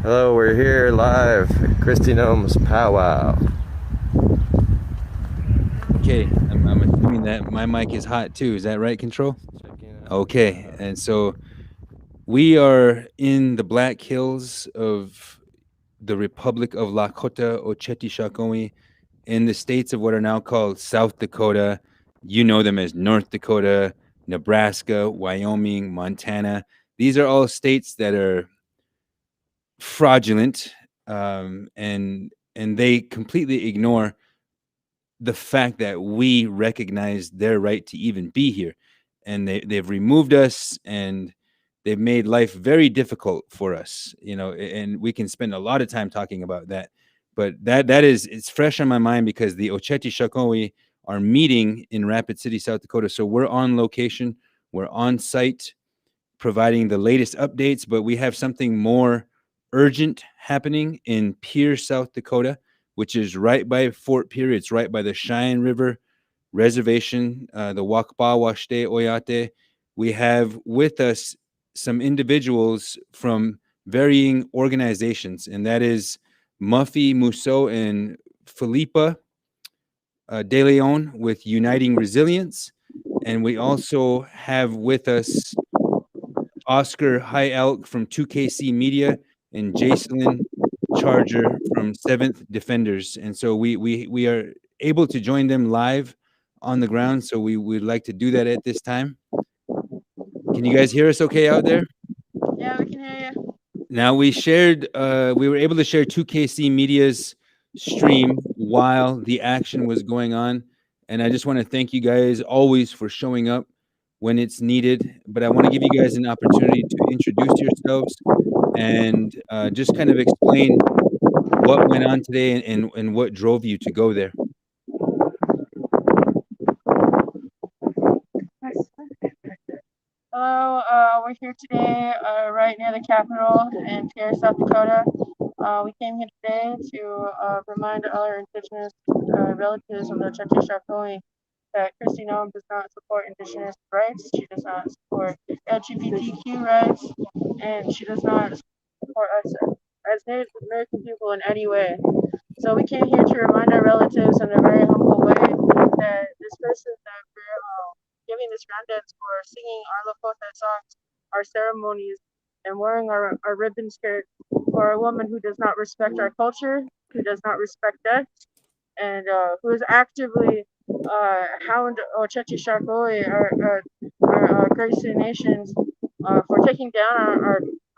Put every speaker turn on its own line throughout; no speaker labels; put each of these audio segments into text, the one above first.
Hello, we're here live at Kristi Noem's powwow.
Okay, I'm assuming that my mic is hot too. Is that right, Control? Okay, and so we are in the Black Hills of the Republic of Lakota Oceti in the states of what are now called South Dakota. You know them as North Dakota, Nebraska, Wyoming, Montana. These are all states that are fraudulent, and they completely ignore the fact that we recognize their right to even be here. And they've removed us, and they've made life very difficult for us, and we can spend a lot of time talking about that. But it's fresh on my mind because the Oceti Sakowin are meeting in Rapid City, South Dakota. So we're on location, we're on site providing the latest updates, but we have something more urgent happening in Pierre, South Dakota, which is right by Fort Pierre. It's right by the Cheyenne River Reservation, the Wakpa Washte Oyate. We have with us some individuals from varying organizations, and that is Muffy Musso and Felipa De Leon with Uniting Resilience. And we also have with us Oscar High Elk from 2KC Media and Jacelyn Charger from Seventh Defenders. And so we are able to join them live on the ground. So we would like to do that at this time. Can you guys hear us okay out there?
Yeah, we can hear you.
Now we were able to share 2KC Media's stream while the action was going on. And I just want to thank you guys always for showing up when it's needed. But I want to give you guys an opportunity to introduce yourselves and just kind of explain what went on today and what drove you to go there.
Hello, we're here today right near the Capitol in Pierre, South Dakota. We came here today to remind all our Indigenous relatives of the Oceti Sakowin that Kristi Noem does not support Indigenous rights. She does not support LGBTQ rights, and she does not support us as Native American people in any way. So we came here to remind our relatives in a very humble way that this person that we're giving this grand dance for, singing our Lakota songs, our ceremonies, and wearing our ribbon skirt for a woman who does not respect our culture, who does not respect us, and who is actively hound Oceti Sakowin, our Great Sioux Nations, for taking down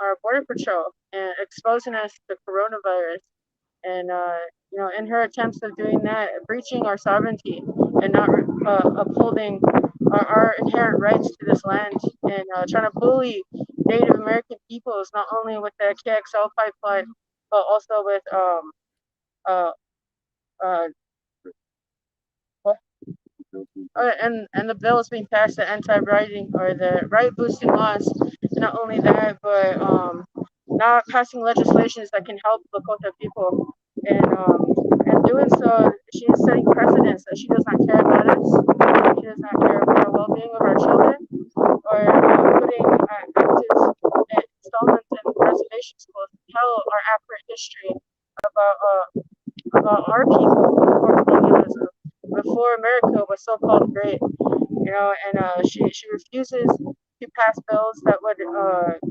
our border patrol and exposing us to coronavirus. And in her attempts of doing that, breaching our sovereignty and not upholding our inherent rights to this land, and trying to bully Native American peoples not only with the KXL pipeline, but also with uh, uh, and the bill is being passed, the anti-writing or the right boosting laws. Not only that, but not passing legislations that can help Lakota people. And doing so, she is setting precedents that she does not care about us. She does not care about the well-being of our children, or putting active installments in preservation schools to tell our accurate history about our people before colonialism, before America was so-called great. And she refuses to pass bills that would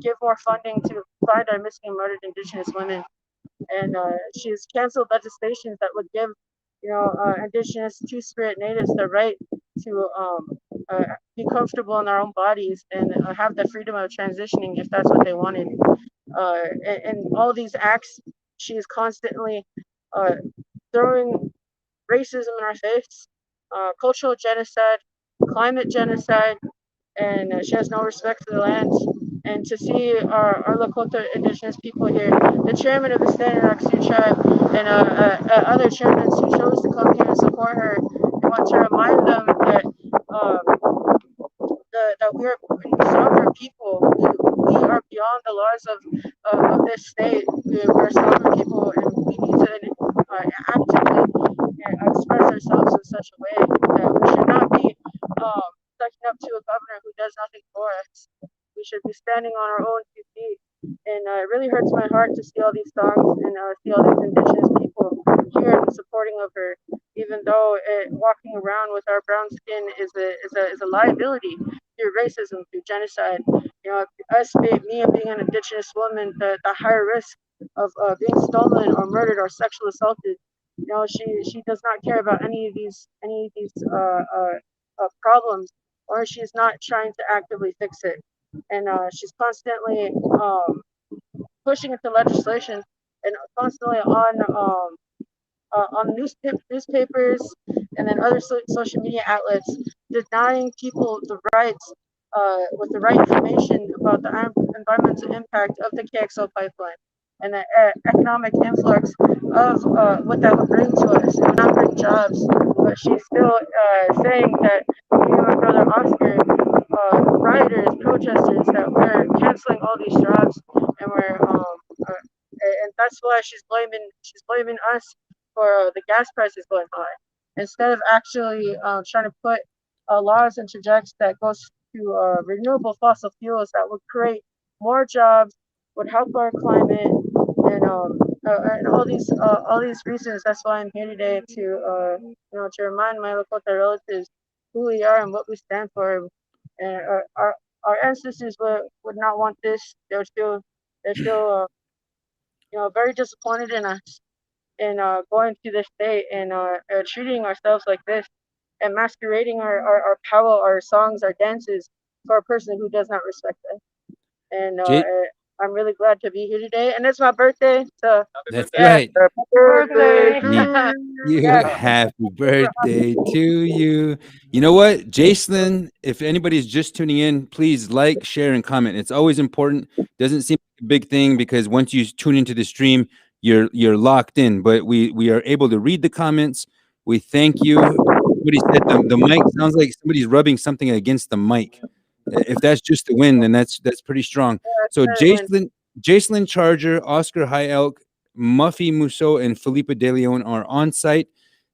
give more funding to find our missing and murdered Indigenous women. And she's canceled legislations that would give, Indigenous Two-Spirit natives the right to be comfortable in their own bodies and have the freedom of transitioning if that's what they wanted. And all these acts, she is constantly uh, throwing racism in our face, cultural genocide, climate genocide, and she has no respect for the land. And to see our Lakota Indigenous people here, the chairman of the Standing Sioux tribe, and other chairmen who chose to come here and support her, and want to remind them that that we are sovereign people. We are beyond the laws of this state. We're sovereign people, and we need to actively express ourselves in such a way that we should not be sucking up to a governor who does nothing for us. We should be standing on our own 2 feet And it really hurts my heart to see all these songs and see all these indigenous people here and supporting of her, even though walking around with our brown skin is a liability through racism, through genocide. You know, me being an indigenous woman, the higher risk of being stolen or murdered or sexually assaulted. You know, she does not care about any of these problems, or she's not trying to actively fix it. And she's constantly pushing into legislation and constantly on newspapers and then other social media outlets, denying people the rights with the right information about the environmental impact of the KXO pipeline and the economic influx of what that would bring to us. It would not bring jobs, but she's still saying that me and my brother Oscar, rioters, protesters, that we're canceling all these jobs and and that's why she's blaming us for the gas prices going high, instead of actually trying to put laws and trajectories that goes to renewable fossil fuels that would create more jobs, would help our climate, and all these reasons. That's why I'm here today to to remind my Lakota relatives who we are and what we stand for. And our ancestors would not want this. They're still very disappointed in us and going to this state and treating ourselves like this and masquerading our power, our songs, our dances for a person who does not respect us. And I'm really glad to be here today. And it's my birthday. So,
That's
yeah,
right.
happy birthday.
You
Yeah,
happy birthday to you. You know what, Jacelyn, if anybody's just tuning in, please like, share, and comment. It's always important. Doesn't seem like a big thing because once you tune into the stream, you're locked in. But we are able to read the comments. We thank you. Somebody said the mic sounds like somebody's rubbing something against the mic. If that's just the wind, then that's pretty strong. So Jacelyn Charger, Oscar High Elk, Muffy Musso, and Felipe De Leon are on site.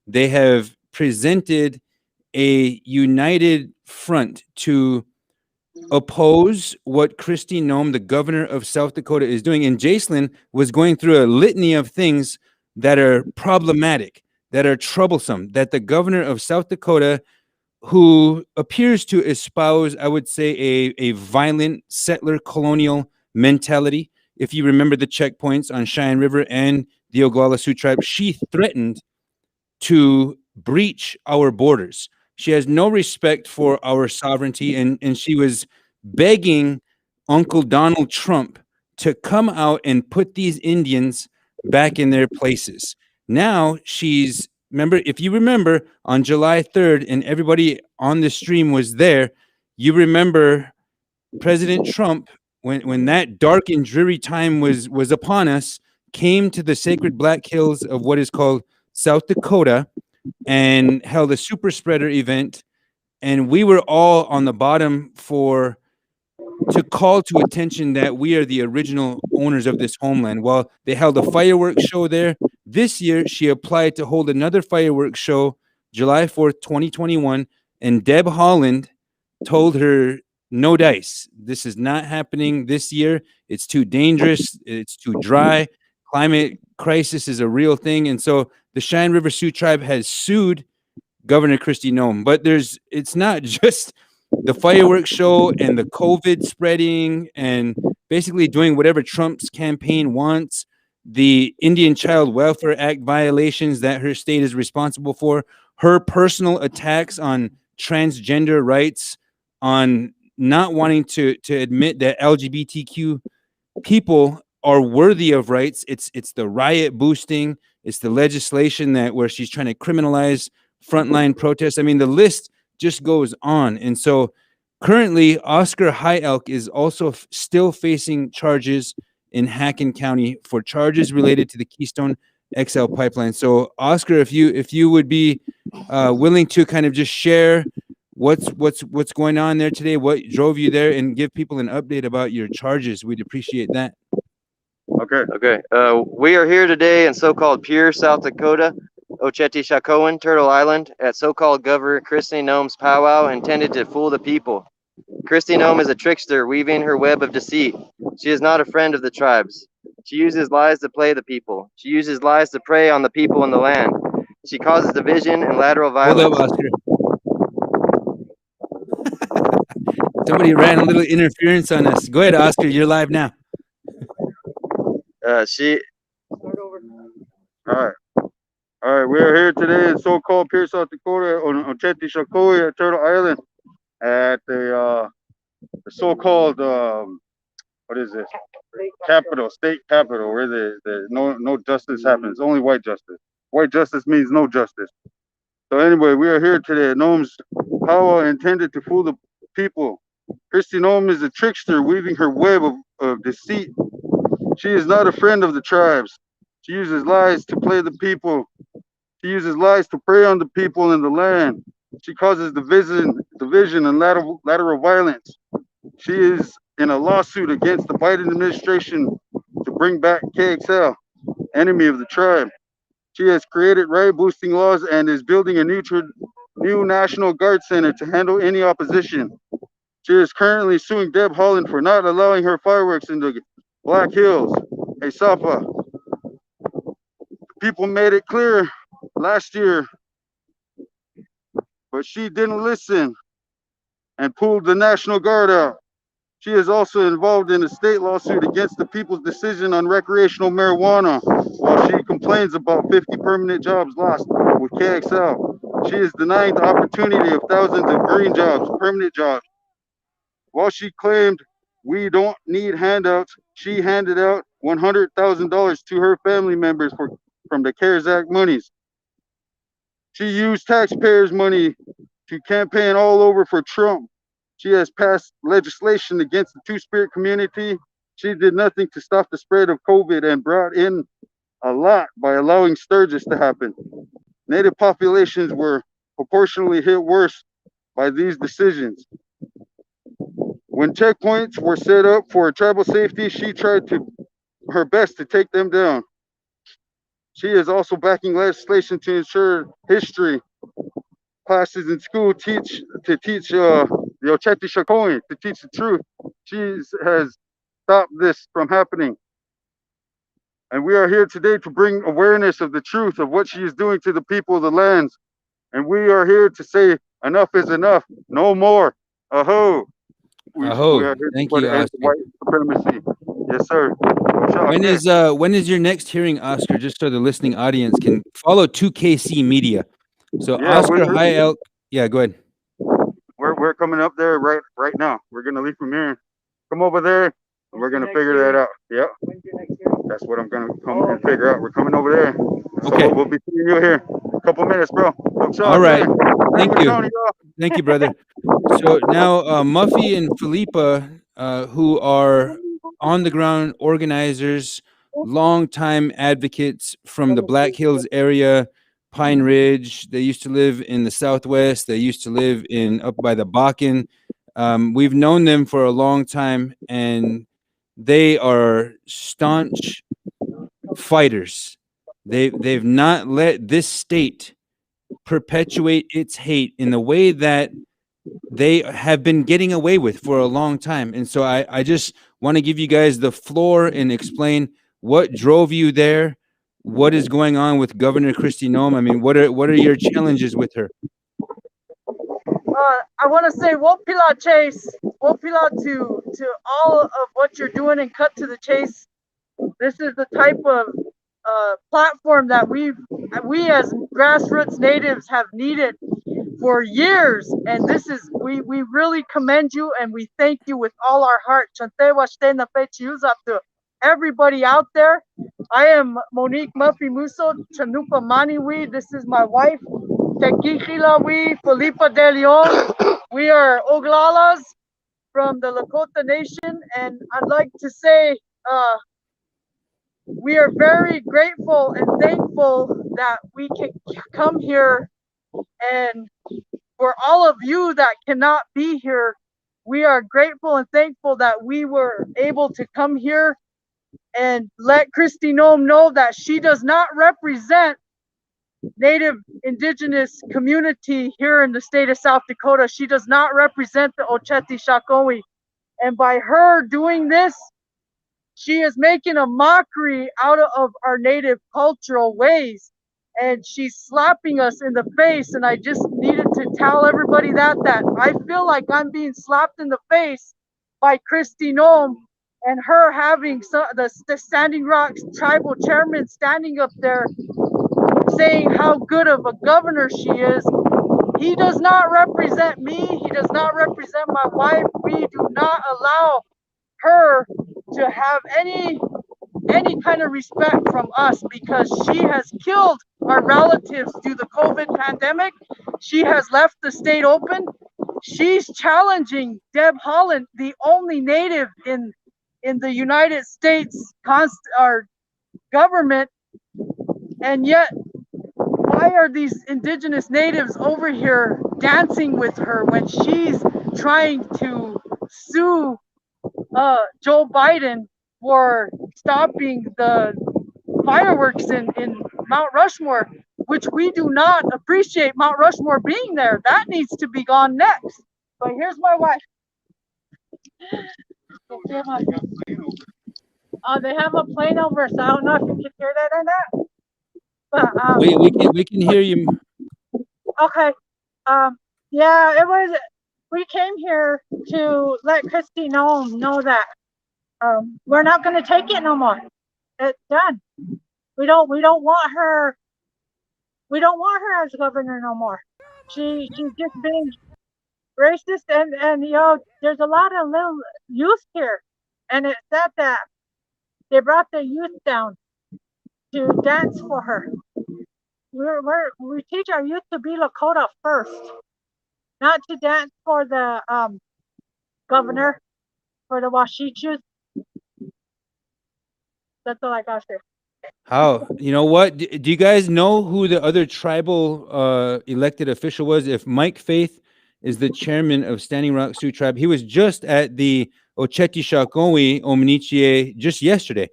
They have presented a united front to oppose what Kristi Noem, the governor of South Dakota, is doing. And Jacelyn was going through a litany of things that are problematic, that are troublesome, that the governor of South Dakota, who appears to espouse, I would say, a violent settler colonial mentality. If you remember the checkpoints on Cheyenne River and the Oglala Sioux tribe, she threatened to breach our borders. She has no respect for our sovereignty, and she was begging Uncle Donald Trump to come out and put these Indians back in their places. Now remember, if you remember on July 3rd, and everybody on the stream was there, you remember President Trump, when that dark and dreary time was upon us, came to the sacred Black Hills of what is called South Dakota and held a super spreader event. And we were all on the bottom to call to attention that we are the original owners of this homeland. Well, they held a fireworks show there. This year, she applied to hold another fireworks show, July 4th, 2021. And Deb Haaland told her, no dice. This is not happening this year. It's too dangerous. It's too dry. Climate crisis is a real thing. And so the Cheyenne River Sioux tribe has sued Governor Kristi Noem. But it's not just the fireworks show and the COVID spreading and basically doing whatever Trump's campaign wants, the Indian Child Welfare Act violations that her state is responsible for, her personal attacks on transgender rights, on not wanting to admit that LGBTQ people are worthy of rights. It's the riot boosting. It's the legislation where she's trying to criminalize frontline protests. I mean, the list just goes on. And so currently, Oscar High Elk is also still facing charges in Hacken County for charges related to the Keystone XL pipeline. So Oscar, if you would be willing to kind of just share what's going on there today, what drove you there, and give people an update about your charges, we'd appreciate that.
Okay. We are here today in so-called pure South Dakota, Oceti-Shakoan, Turtle Island, at so-called Governor Kristi Noem's powwow intended to fool the people. Kristi Noem is a trickster weaving her web of deceit. She is not a friend of the tribes. She uses lies to play the people. She uses lies to prey on the people in the land. She causes division and lateral
Hold up,
violence.
Oscar. Somebody ran a little interference on us. Go ahead, Oscar. You're live now.
She
All right. We are here today in so-called Pierre, South Dakota, on Chetishakoya, Turtle Island, at the so-called what is this? Capital, state capital, where the no justice happens, only white justice. White justice means no justice. So anyway, we are here today. Noem's power intended to fool the people. Kristi Noem is a trickster weaving her web of deceit. She is not a friend of the tribes. She uses lies to play the people. She uses lies to prey on the people in the land. She causes division and lateral violence. She is in a lawsuit against the Biden administration to bring back KXL, enemy of the tribe. She has created riot-boosting laws and is building a new National Guard Center to handle any opposition. She is currently suing Deb Haaland for not allowing her fireworks in the Black Hills. Hey, Sapa, people made it clear last year, but she didn't listen and pulled the National Guard out. She is also involved in a state lawsuit against the people's decision on recreational marijuana while she complains about 50 permanent jobs lost with KXL. She is denying the opportunity of thousands of green jobs, permanent jobs. While she claimed we don't need handouts, she handed out $100,000 to her family members from the CARES Act monies. She used taxpayers' money to campaign all over for Trump. She has passed legislation against the Two-Spirit community. She did nothing to stop the spread of COVID and brought in a lot by allowing sturges to happen. Native populations were proportionally hit worse by these decisions. When checkpoints were set up for tribal safety, she tried her best to take them down. She is also backing legislation to ensure history classes in school teach the Ocheti Shakoin, to teach the truth. She has stopped this from happening. And we are here today to bring awareness of the truth of what she is doing to the people of the lands. And we are here to say enough is enough. No more. Aho. We are here
Thank
to
you,
end
Oscar.
white supremacy. Yes, sir.
When is your next hearing, Oscar? Just so the listening audience can follow 2KC Media. So
Yeah,
Oscar High Elk. Yeah, go ahead.
We're coming up there right now. We're gonna leave from here. Come over there. And we're gonna figure that out. Yeah. That's what I'm gonna come and figure out. We're coming over there. So
Okay.
we'll be seeing you here. A couple minutes, bro.
All right. Thank you. Thank you, brother. So now Muffy and Philippa, who are on the ground organizers, longtime advocates from the Black Hills area, Pine Ridge. They used to live in the Southwest. They used to live up by the Bakken. We've known them for a long time, and they are staunch fighters. They've not let this state perpetuate its hate in the way that they have been getting away with for a long time. And so I just want to give you guys the floor and explain what drove you there, what is going on with Governor Kristi Noem. I mean, what are your challenges with her?
I want to say, Wopila Chase, Wopila to all of what you're doing, and cut to the chase. This is the type of platform that we as grassroots natives have needed for years, and this is we really commend you and we thank you with all our heart. Up to everybody out there. I am Monique Muffy Muso Chanupa Maniwi. This is my wife, Tequilawi Felipa de Leon. We are Oglalas from the Lakota Nation, and I'd like to say we are very grateful and thankful that we can come here, and for all of you that cannot be here, we are grateful and thankful that we were able to come here and let Kristi Noem know that she does not represent
Native Indigenous community here in the state of South Dakota. She does not represent the Oceti Sakowin. And by her doing this, she is making a mockery out of our native cultural ways. And she's slapping us in the face. And I just needed to tell everybody that I feel like I'm being slapped in the face by Kristi Noem, and her having the Standing Rock tribal chairman standing up there saying how good of a governor she is. He does not represent me. He does not represent my wife. We do not allow her to have any kind of respect from us, because she has killed our relatives through the COVID pandemic. She has left the state open. She's challenging Deb Haaland, the only native in the United States our government, and yet why are these indigenous natives over here dancing with her when she's trying to sue Joe Biden for stopping the fireworks in Mount Rushmore, which we do not appreciate Mount Rushmore being there. That needs to be gone next. But here's my wife. They have a plane over, so I don't know if you can hear that or not. But
we can hear you.
Okay. Yeah, it was. We came here to let Kristi Noem know that we're not going to take it no more. It's done. We don't want her. We don't want her as governor no more. She's just being racist, and you know, there's a lot of little youth here, and it's sad that they brought the youth down to dance for her. We teach our youth to be Lakota first, not to dance for the governor, for the Washichus. That's all I got to say.
How? You know what? Do you guys know who the other tribal elected official was? If Mike Faith is the chairman of Standing Rock Sioux Tribe, he was just at the Oceti Sakowin Omnichie just yesterday,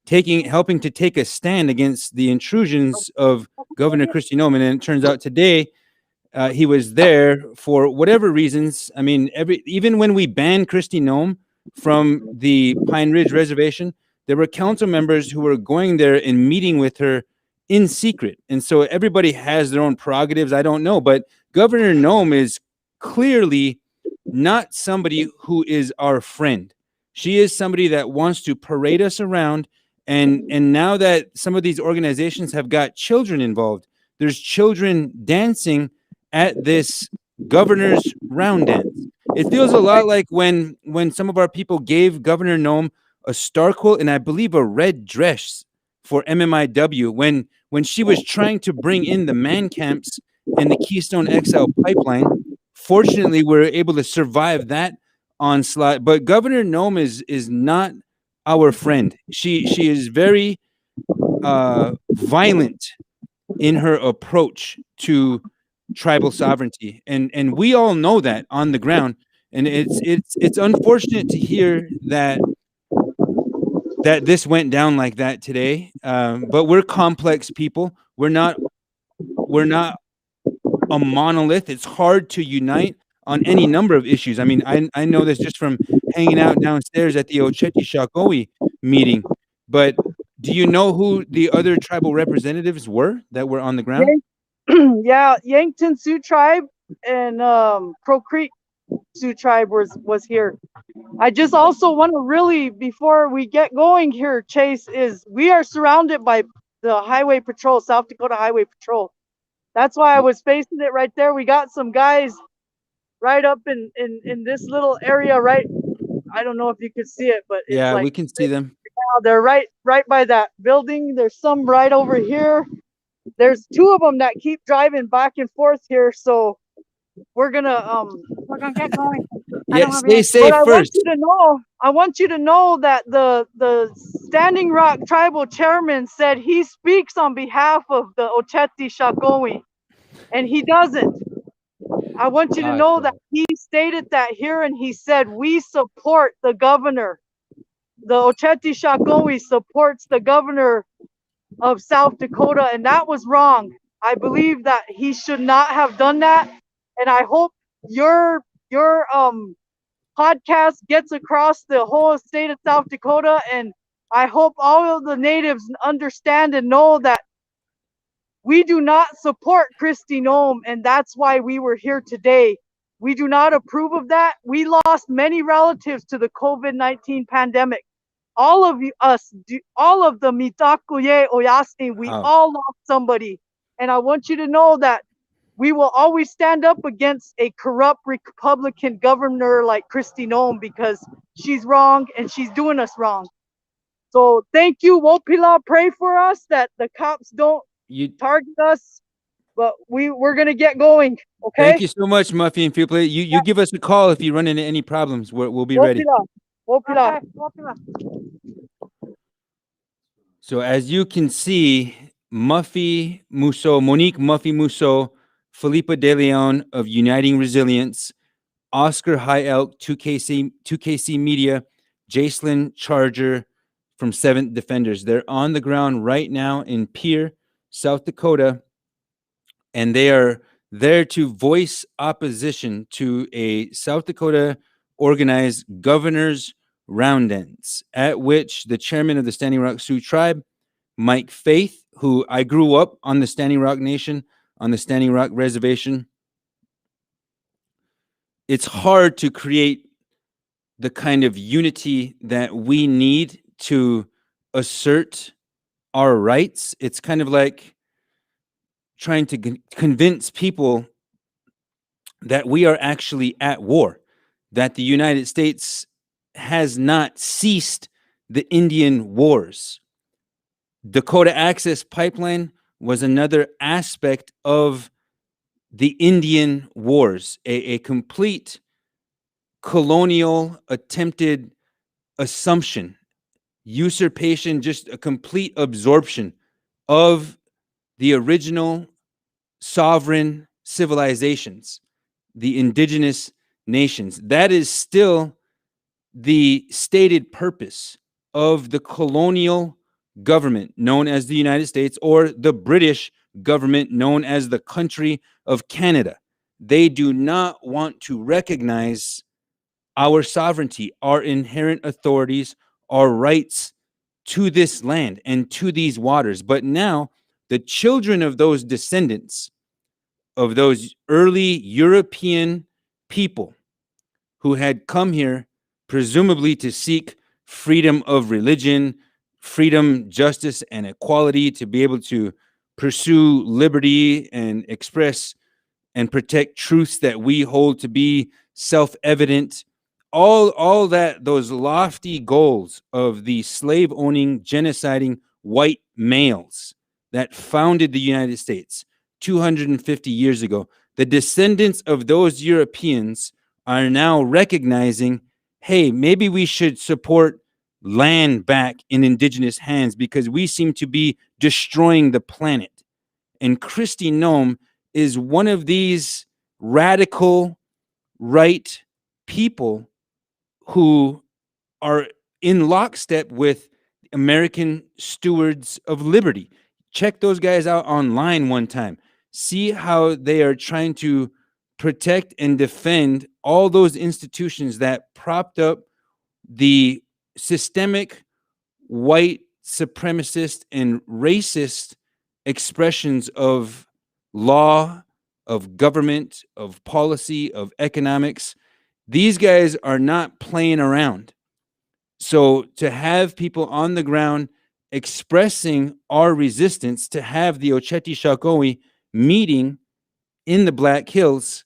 helping to take a stand against the intrusions of Governor Kristi Noem. And it turns out today he was there for whatever reasons. I mean, even when we banned Kristi Noem from the Pine Ridge Reservation, there were council members who were going there and meeting with her in secret. And so everybody has their own prerogatives. I don't know, but Governor Noem is clearly not somebody who is our friend. She is somebody that wants to parade us around. And now that some of these organizations have got children involved, there's children dancing at this governor's round dance. It feels a lot like when some of our people gave Governor Noem a star quilt and I believe a red dress for MMIW when she was trying to bring in the man camps and the Keystone XL pipeline. Fortunately, we're able to survive that onslaught. But Governor Noem is not our friend. She is very violent in her approach to tribal sovereignty, and we all know that on the ground. And it's unfortunate to hear that this went down like that today. But we're complex people. We're not a monolith. It's hard to unite on any number of issues. I mean, I know this just from hanging out downstairs at the Oceti Sakowin meeting. But do you know who the other tribal representatives were that were on the ground?
Yeah, Yankton Sioux Tribe and Crow Creek Sioux Tribe was here. I just also want to really, before we get going here, Chase, is we are surrounded by the Highway Patrol, South Dakota Highway Patrol. That's why I was facing it right there. We got some guys right up in this little area, right? I don't know if you could see it, but it's
yeah,
like,
we can see them.
They're right by that building. There's some right over here. There's two of them that keep driving back and forth here. So we're gonna get going.
Yeah, stay safe first.
I want you to know that the Standing Rock Tribal Chairman said he speaks on behalf of the Oceti Sakowin, and he doesn't. I want you to know that he stated that here, and he said we support the governor. The Oceti Sakowin supports the governor of South Dakota, and that was wrong. I believe that he should not have done that, and I hope your podcast gets across the whole state of South Dakota, and I hope all of the natives understand and know that we do not support Kristi Noem, and that's why we were here today. We do not approve of that. We lost many relatives to the COVID-19 pandemic. All of us, all of the Mitakuye Oyasni, we all lost somebody. And I want you to know that we will always stand up against a corrupt Republican governor like Kristi Noem, because she's wrong and she's doing us wrong. So thank you, Wopila. Pray for us that the cops don't target us, but we're gonna get going. Okay.
Thank you so much, Muffy and People. You give us a call if you run into any problems. We'll be ready.
Wopila.
So as you can see, Monique Muffy Musso, Felipa De Leon of Uniting Resilience, Oscar High Elk, 2KC Media, Jacelyn Charger from 7th Defenders. They're on the ground right now in Pierre, South Dakota, and they are there to voice opposition to a South Dakota organized governor's roundends, at which the chairman of the Standing Rock Sioux Tribe, Mike Faith, who I grew up on the Standing Rock Nation, on the Standing Rock Reservation. It's hard to create the kind of unity that we need to assert our rights. It's kind of like trying to convince people that we are actually at war, that the United States has not ceased the Indian wars. Dakota Access Pipeline was another aspect of the Indian wars, a complete colonial attempted assumption, usurpation, just a complete absorption of the original sovereign civilizations, the indigenous nations. That is still the stated purpose of the colonial government known as the United States, or the British government known as the country of Canada. They do not want to recognize our sovereignty, our inherent authorities, our rights to this land and to these waters. But now the children of those descendants of those early European people who had come here presumably to seek freedom of religion, freedom, justice, and equality, to be able to pursue liberty and express and protect truths that we hold to be self-evident. All that, those lofty goals of the slave-owning, genociding white males that founded the United States 250 years ago, the descendants of those Europeans are now recognizing, hey, maybe we should support land back in indigenous hands because we seem to be destroying the planet. And Kristi Noem is one of these radical right people who are in lockstep with American stewards of liberty. Check those guys out online one time. See how they are trying to protect and defend all those institutions that propped up the systemic white supremacist and racist expressions of law, of government, of policy, of economics. These guys are not playing around. So to have people on the ground expressing our resistance, to have the Oceti Sakowin meeting in the Black Hills,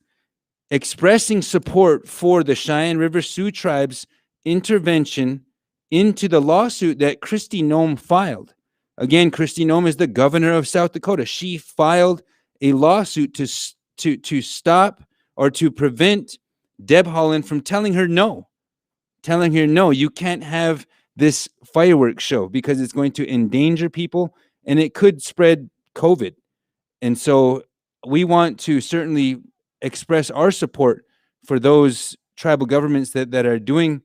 expressing support for the Cheyenne River Sioux Tribe's intervention into the lawsuit that Kristi Noem filed. Again, Kristi Noem is the governor of South Dakota. She filed a lawsuit to stop or to prevent Deb Haaland from telling her no, you can't have this fireworks show because it's going to endanger people and it could spread COVID. And so we want to certainly express our support for those tribal governments that are doing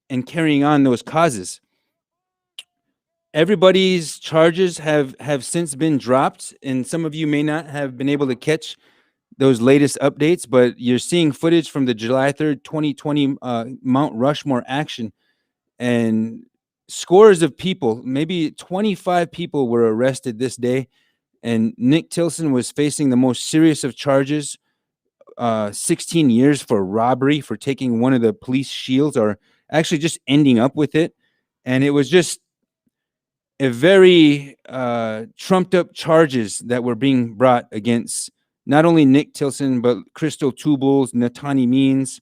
and carrying on those causes. everybody's charges have since been dropped, and some of you may not have been able to catch those latest updates, but you're seeing footage from the July 3rd, 2020 Mount Rushmore action, and scores of people, maybe 25 people were arrested this day, and Nick Tilson was facing the most serious of charges, 16 years for robbery, for taking one of the police shields, or actually just ending up with it. And it was just a very trumped up charges that were being brought against not only Nick Tilson, but Crystal Tubles, Natani Means,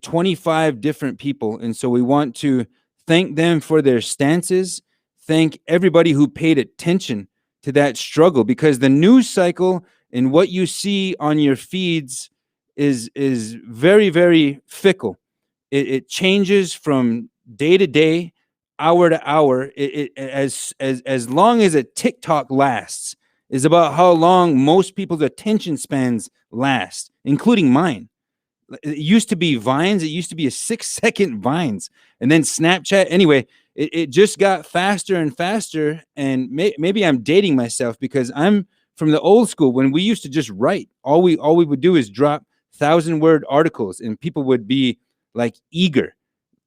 25 different people. And so we want to thank them for their stances, thank everybody who paid attention to that struggle, because the news cycle and what you see on your feeds is very, very fickle. It changes from day to day, hour to hour. As long as a TikTok lasts is about how long most people's attention spans last, including mine. It used to be Vines. It used to be a 6-second Vines, and then Snapchat. Anyway, it just got faster and faster. And maybe I'm dating myself because I'm from the old school when we used to just write. All we would do is drop 1,000-word articles, and people would be like eager.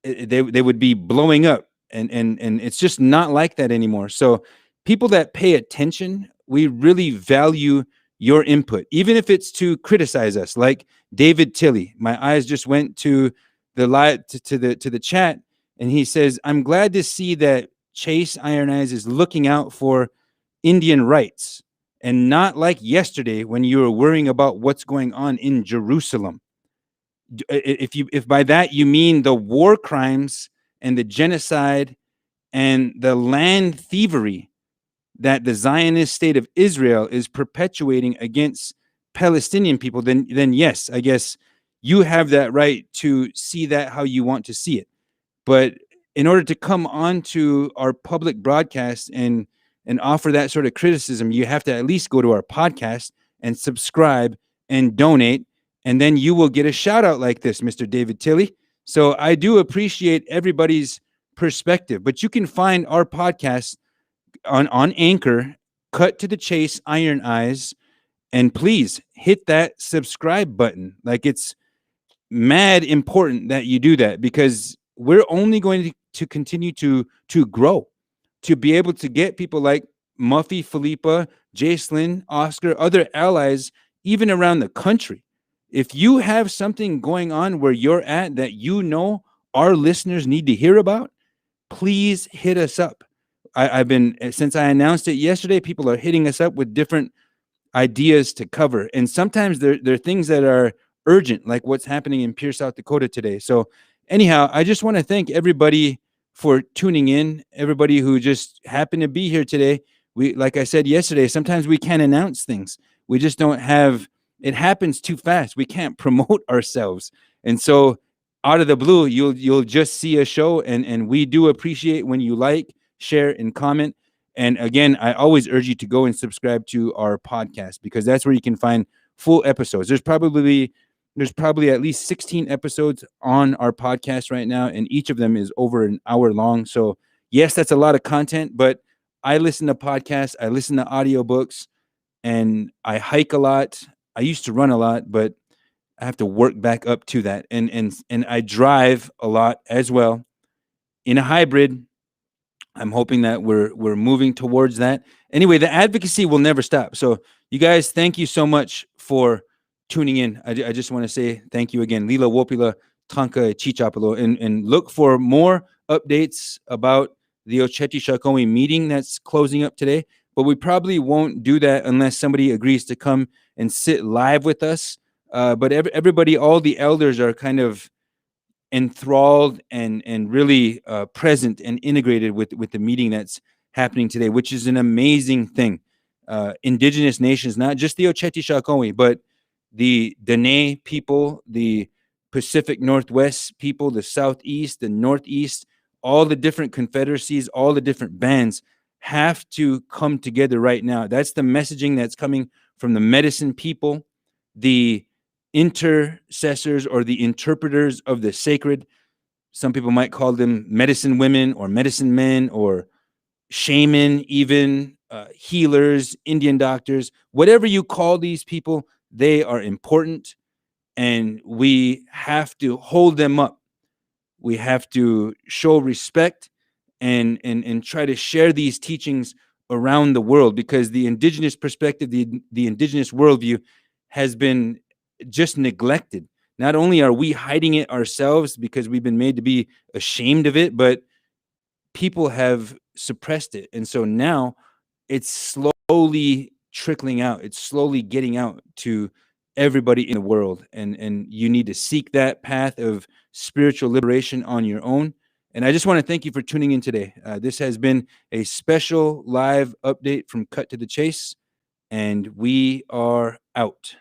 They would be blowing up, and it's just not like that anymore. So people that pay attention, we really value your input, even if it's to criticize us, like David Tilley. My eyes just went to the live to the chat, and he says, "I'm glad to see that Chase Iron Eyes is looking out for Indian rights, and not like yesterday when you were worrying about what's going on in Jerusalem." If by that you mean the war crimes and the genocide and the land thievery that the Zionist state of Israel is perpetuating against Palestinian people, then yes, I guess you have that right to see that how you want to see it. But in order to come on to our public broadcast and offer that sort of criticism, you have to at least go to our podcast and subscribe and donate, and then you will get a shout out like this, Mr. David Tilley. So I do appreciate everybody's perspective, but you can find our podcast on Anchor, Cut to the Chase, Iron Eyes, and please hit that subscribe button. Like, it's mad important that you do that, because we're only going to continue to grow, to be able to get people like Muffy, Philippa, Jacelyn, Oscar, other allies, even around the country. If you have something going on where you're at that you know our listeners need to hear about, please hit us up. I've been, since I announced it yesterday, people are hitting us up with different ideas to cover. And sometimes they're things that are urgent, like what's happening in Pierre, South Dakota today. So anyhow, I just want to thank everybody for tuning in, everybody who just happened to be here today. We, like I said yesterday, sometimes we can't announce things. We just don't have, it happens too fast. We can't promote ourselves. And so out of the blue, you'll just see a show, and we do appreciate when you like, share, and comment. And again, I always urge you to go and subscribe to our podcast, because that's where you can find full episodes. There's probably at least 16 episodes on our podcast right now, and each of them is over an hour long. So yes, that's a lot of content, but I listen to podcasts, I listen to audiobooks, and I hike a lot. I used to run a lot, but I have to work back up to that. And I drive a lot as well in a hybrid. I'm hoping that we're moving towards that. Anyway, the advocacy will never stop. So you guys, thank you so much for tuning in. I just want to say thank you again. Lila Wopila Tanka Chichapalo, and look for more updates about the Oceti Sakowin meeting that's closing up today. But we probably won't do that unless somebody agrees to come and sit live with us. But everybody, all the elders are kind of enthralled and really present and integrated with the meeting that's happening today, which is an amazing thing. Indigenous nations, not just the Oceti Sakowin, but the Dene people, the Pacific Northwest people, the Southeast, the Northeast, all the different confederacies, all the different bands have to come together right now. That's the messaging that's coming from the medicine people, the intercessors or the interpreters of the sacred. Some people might call them medicine women or medicine men or shaman, even healers, Indian doctors, whatever you call these people, they are important, and we have to hold them up. We have to show respect and try to share these teachings around the world, because the indigenous perspective, the indigenous worldview has been just neglected. Not only are we hiding it ourselves because we've been made to be ashamed of it, but people have suppressed it. And so now it's slowly trickling out. It's slowly getting out to everybody in the world. And you need to seek that path of spiritual liberation on your own. And I just want to thank you for tuning in today. This has been a special live update from Cut to the Chase, and we are out.